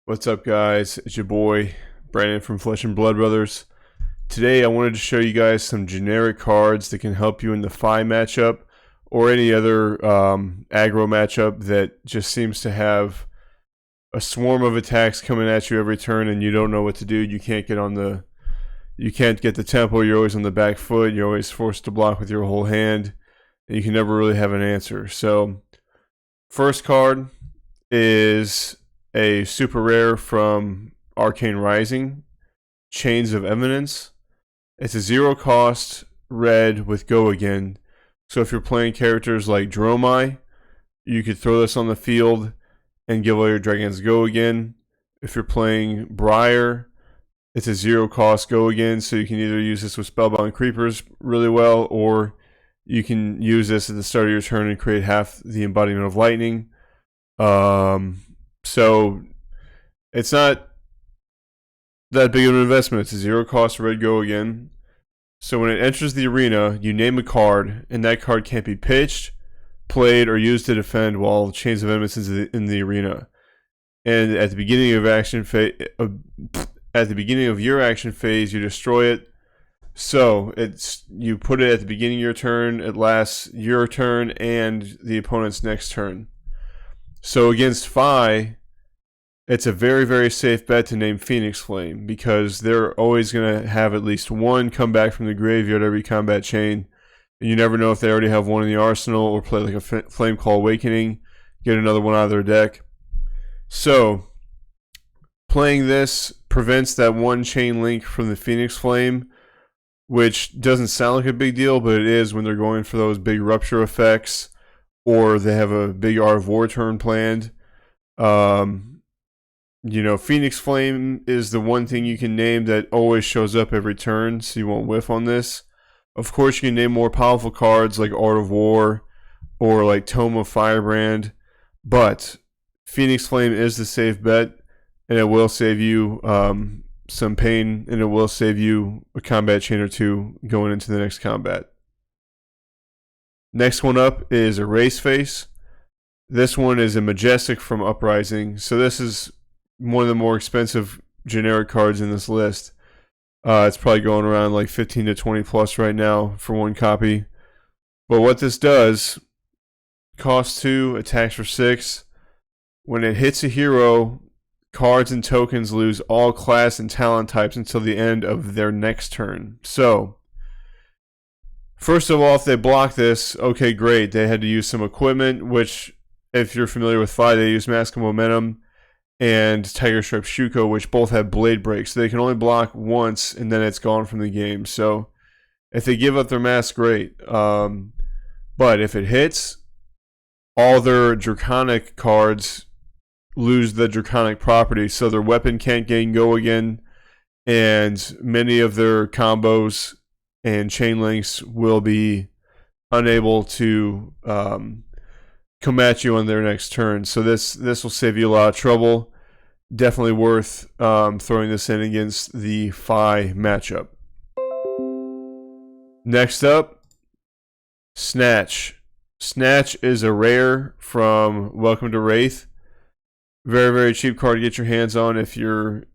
What's up, guys? It's your boy Brandon from Flesh and Blood Brothers. Today I wanted to show you guys some generic cards that can help you in the Fi matchup or any other aggro matchup that just seems to have a swarm of attacks coming at you every turn and you don't know what to do. You can't get the tempo. You're always on the back foot. You're always forced to block with your whole hand, and you can never really have an answer. So first card is a super rare from Uprising, Chains of Eminence. It's a 0 cost red with go again. So if you're playing characters like Dromai, you could throw this on the field and give all your dragons go again. If you're playing Briar, it's a 0 cost go again, so you can either use this with Spellbound Creepers really well, or you can use this at the start of your turn and create half the embodiment of lightning. So it's not that big of an investment. It's a 0 cost red go again. So when it enters the arena, you name a card, and that card can't be pitched, played, or used to defend while Chains of Eminence is in the arena. And at the beginning of your action phase, you destroy it. So you put it at the beginning of your turn, it lasts your turn and the opponent's next turn. So against Fi, it's a very, very safe bet to name Phoenix Flame, because they're always going to have at least one come back from the graveyard every combat chain. And you never know if they already have one in the arsenal, or play like a Flame Call Awakening, get another one out of their deck. So playing this prevents that one chain link from the Phoenix Flame, which doesn't sound like a big deal, but it is when they're going for those big rupture effects, or they have a big Art of War turn planned. Phoenix Flame is the one thing you can name that always shows up every turn, so you won't whiff on this. Of course, you can name more powerful cards like Art of War or like Tome of Firebrand, but Phoenix Flame is the safe bet, and it will save you some pain, and it will save you a combat chain or two going into the next combat. Next one up is Erase Face. This one is a Majestic from Uprising, so this is one of the more expensive generic cards in this list. It's probably going around like 15 to 20 plus right now for one copy. But what this does, costs 2, attacks for 6. When it hits a hero, cards and tokens lose all class and talent types until the end of their next turn. So, first of all, if they block this, okay, great. They had to use some equipment, which, if you're familiar with Fi, they use Mask of Momentum and Tiger Stripe Shuko, which both have Blade Break, so they can only block once and then it's gone from the game. So if they give up their mask, great. But if it hits, all their Draconic cards lose the Draconic property, so their weapon can't gain go again, and many of their combos and chain links will be unable to come at you on their next turn. So this will save you a lot of trouble. Definitely worth throwing this in against the Fi matchup. Next up, Snatch. Snatch is a rare from Welcome to Wraith. Very, very cheap card to get your hands on if you're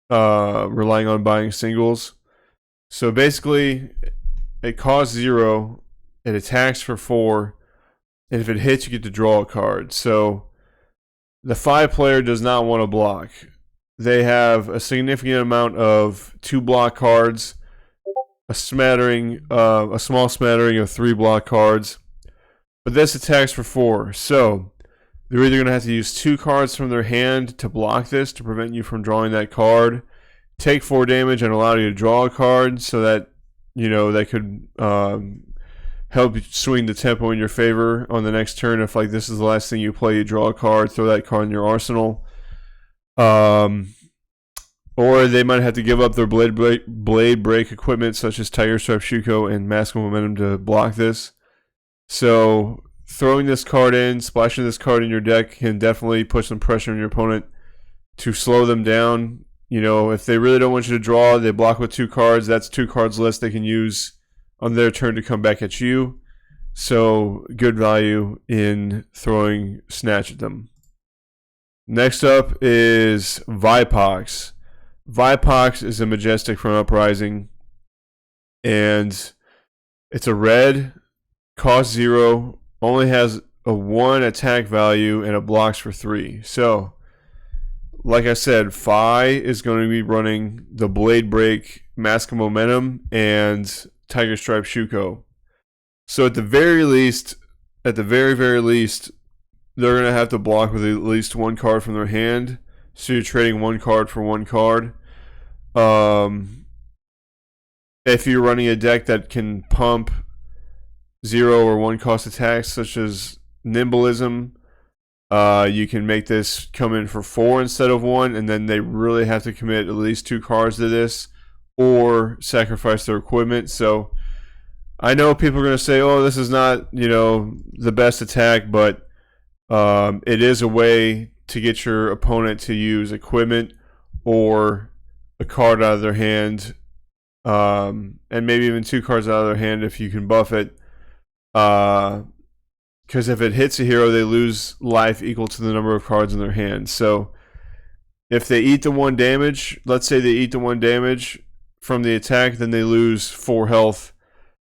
relying on buying singles. So basically, it costs 0, it attacks for 4, and if it hits, you get to draw a card. So the Fi player does not want to block. They have a significant amount of 2 block cards, a small smattering of 3 block cards, but this attacks for 4. So they're either going to have to use 2 cards from their hand to block this to prevent you from drawing that card, take 4 damage and allow you to draw a card, so that that could help you swing the tempo in your favor on the next turn. If like this is the last thing you play, you draw a card, throw that card in your arsenal. Or they might have to give up their blade break equipment, such as Tiger Stripe Shuko and Mask of Momentum, to block this. So throwing this card in, splashing this card in your deck can definitely put some pressure on your opponent to slow them down. If they really don't want you to draw, they block with 2 cards. That's 2 cards less they can use on their turn to come back at you. So good value in throwing Snatch at them. Next up is Vipox. Vipox is a Majestic from Uprising, and it's a red, cost 0, only has a 1 attack value, and it blocks for 3. So, like I said, Fi is going to be running the Blade Break, Mask of Momentum, and Tiger Stripe Shuko. So at the very least, they're going to have to block with at least 1 card from their hand. So you're trading 1 card for 1 card. If you're running a deck that can pump 0 or 1 cost attacks, such as Nimblism, you can make this come in for 4 instead of 1, and then they really have to commit at least 2 cards to this or sacrifice their equipment. So I know people are going to say, oh, this is not, the best attack, but it is a way to get your opponent to use equipment or a card out of their hand, and maybe even 2 cards out of their hand if you can buff it. Because if it hits a hero, they lose life equal to the number of cards in their hand. So if they eat the 1 damage, let's say they eat the 1 damage from the attack, then they lose 4 health.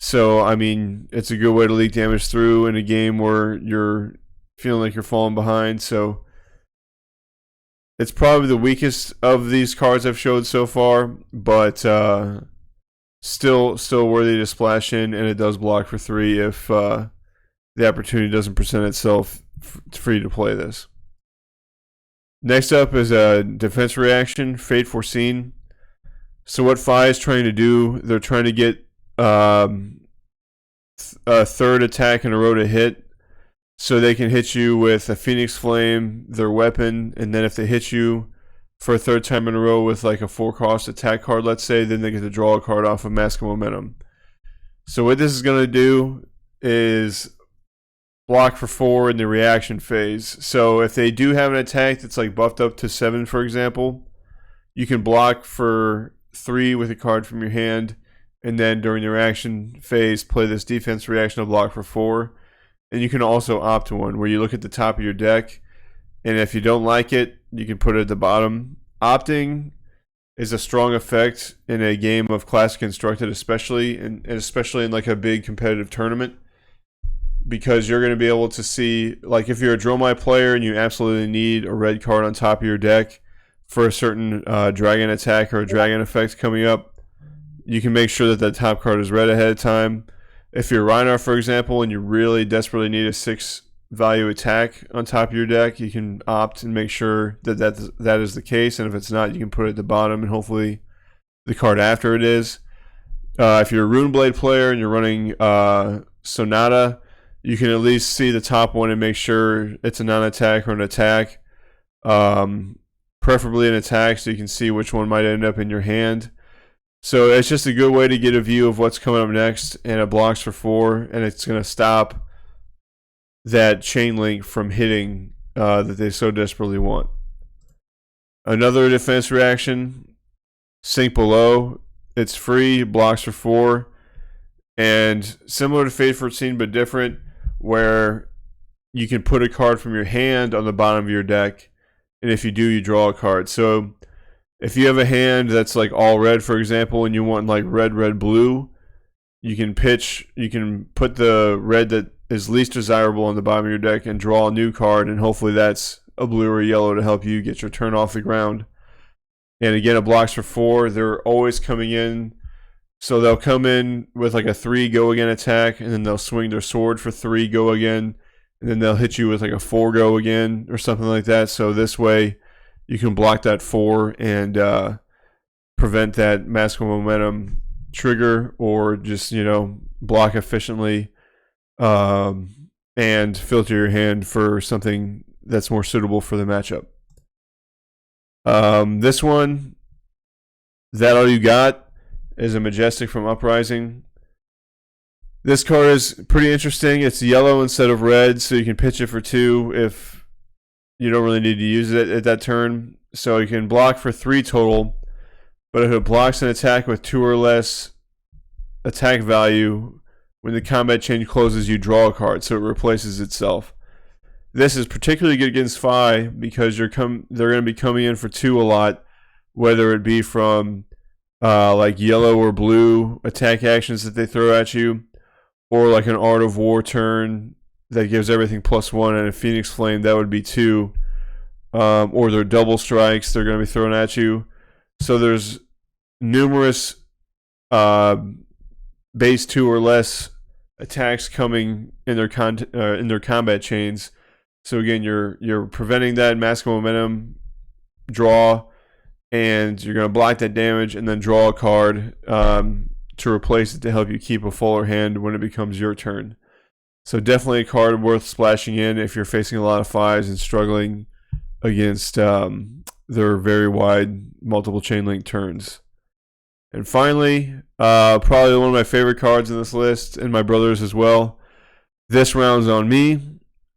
So, I mean, it's a good way to leak damage through in a game where you're feeling like you're falling behind. So it's probably the weakest of these cards I've showed so far, but still worthy to splash in, and it does block for 3 if the opportunity doesn't present itself for you to play this. Next up is a defense reaction, Fate Foreseen. So what Fi is trying to do, they're trying to get a 3rd attack in a row to hit, so they can hit you with a Phoenix Flame, their weapon, and then if they hit you for a 3rd time in a row with like a 4-cost attack card, let's say, then they get to draw a card off of Mask of Momentum. So what this is going to do is block for 4 in the reaction phase. So if they do have an attack that's like buffed up to 7, for example, you can block for 3 with a card from your hand, and then during the reaction phase, play this defense reaction to block for 4. And you can also opt one, where you look at the top of your deck, and if you don't like it, you can put it at the bottom. Opting is a strong effect in a game of Classic Constructed, especially in like a big competitive tournament, because you're going to be able to see, like if you're a Dromai player and you absolutely need a red card on top of your deck for a certain dragon attack or a dragon effect coming up, you can make sure that that top card is red ahead of time. If you're Rhinar, for example, and you really desperately need a 6 value attack on top of your deck, you can opt and make sure that that is the case, and if it's not, you can put it at the bottom and hopefully the card after it is. If you're a Runeblade player and you're running Sonata, you can at least see the top one and make sure it's a non-attack or an attack, preferably an attack, so you can see which one might end up in your hand. So it's just a good way to get a view of what's coming up next, and it blocks for 4, and it's going to stop that chain link from hitting that they so desperately want. Another defense reaction, Sink Below. It's free, blocks for 4, and similar to Fate Foreseen but different, where you can put a card from your hand on the bottom of your deck, and if you do, you draw a card. So if you have a hand that's like all red, for example, and you want like red, red, blue, you can put the red that is least desirable on the bottom of your deck and draw a new card, and hopefully that's a blue or a yellow to help you get your turn off the ground. And again, it blocks for 4. They're always coming in, so they'll come in with like a 3 go again attack, and then they'll swing their sword for 3 go again, and then they'll hit you with like a 4 go again or something like that. So this way you can block that 4 and prevent that Mask of Momentum trigger, or just, block efficiently and filter your hand for something that's more suitable for the matchup. This one, That All You Got, is a Majestic from Uprising. This card is pretty interesting. It's yellow instead of red, so you can pitch it for 2 if you don't really need to use it at that turn. So you can block for 3 total, but if it blocks an attack with 2 or less attack value, when the combat chain closes, you draw a card, so it replaces itself. This is particularly good against Fi because they're going to be coming in for 2 a lot, whether it be from like yellow or blue attack actions that they throw at you, or like an Art of War turn that gives everything +1, and a Phoenix Flame that would be 2, or their double strikes they're going to be throwing at you. So there's numerous base 2 or less attacks coming in their combat chains. So again, you're preventing that Mask of Momentum draw, and you're going to block that damage and then draw a card to replace it to help you keep a fuller hand when it becomes your turn. So definitely a card worth splashing in if you're facing a lot of 5s and struggling against their very wide multiple chain link turns. And finally, probably one of my favorite cards in this list, and my brother's as well. This round's on me.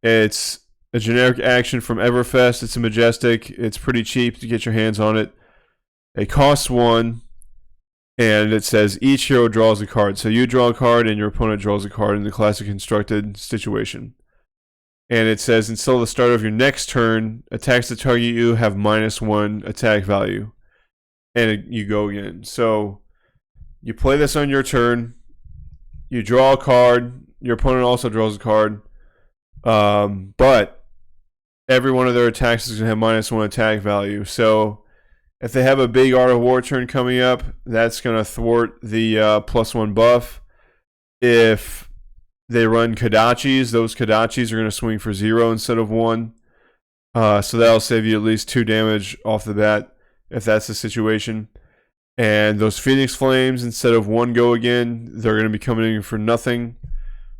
It's a generic action from Everfest. It's a Majestic. It's pretty cheap to get your hands on it. It costs 1, and it says each hero draws a card. So you draw a card, and your opponent draws a card in the classic constructed situation. And it says until the start of your next turn, attacks that target you have -1 attack value. And you go again. So you play this on your turn. You draw a card. Your opponent also draws a card. But every one of their attacks is going to have -1 attack value. So if they have a big Art of War turn coming up, that's going to thwart the +1 buff. If they run Kodachis, those Kodachis are going to swing for 0 instead of 1. So that'll save you at least 2 damage off the bat, if that's the situation. And those Phoenix Flames, instead of 1 go again, they're going to be coming in for nothing.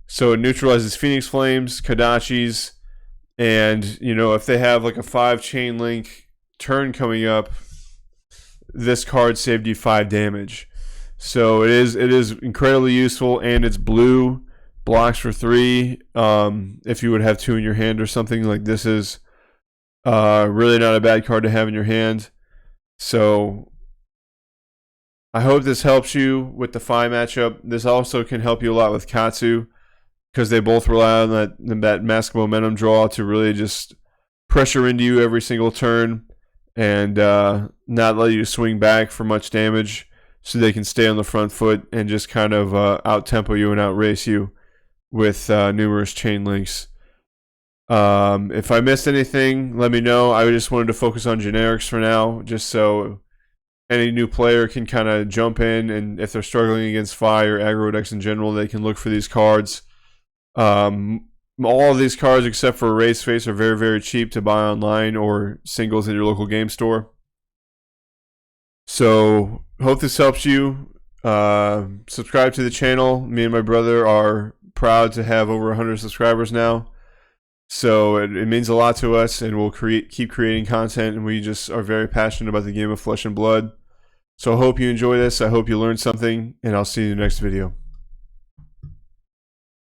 So it neutralizes Phoenix Flames, Kodachis, and if they have like a 5 chain link turn coming up, this card saved you 5 damage. So it is incredibly useful, and it's blue, blocks for 3. If you would have 2 in your hand or something, like this is really not a bad card to have in your hand. So I hope this helps you with the Fi matchup. This also can help you a lot with Katsu, because they both rely on that Mask of Momentum draw to really just pressure into you every single turn and not let you swing back for much damage, so they can stay on the front foot and just kind of out-tempo you and out-race you with numerous chain links. If I missed anything, let me know. I just wanted to focus on generics for now, just so any new player can kind of jump in, and if they're struggling against Fi or aggro decks in general, they can look for these cards. All of these cards except for Race Face are very, very cheap to buy online or singles in your local game store. So hope this helps you. Subscribe to the channel. Me and my brother are proud to have over 100 subscribers now. So it means a lot to us, and we'll keep creating content, and we just are very passionate about the game of Flesh and Blood. So I hope you enjoy this. I hope you learned something, and I'll see you in the next video.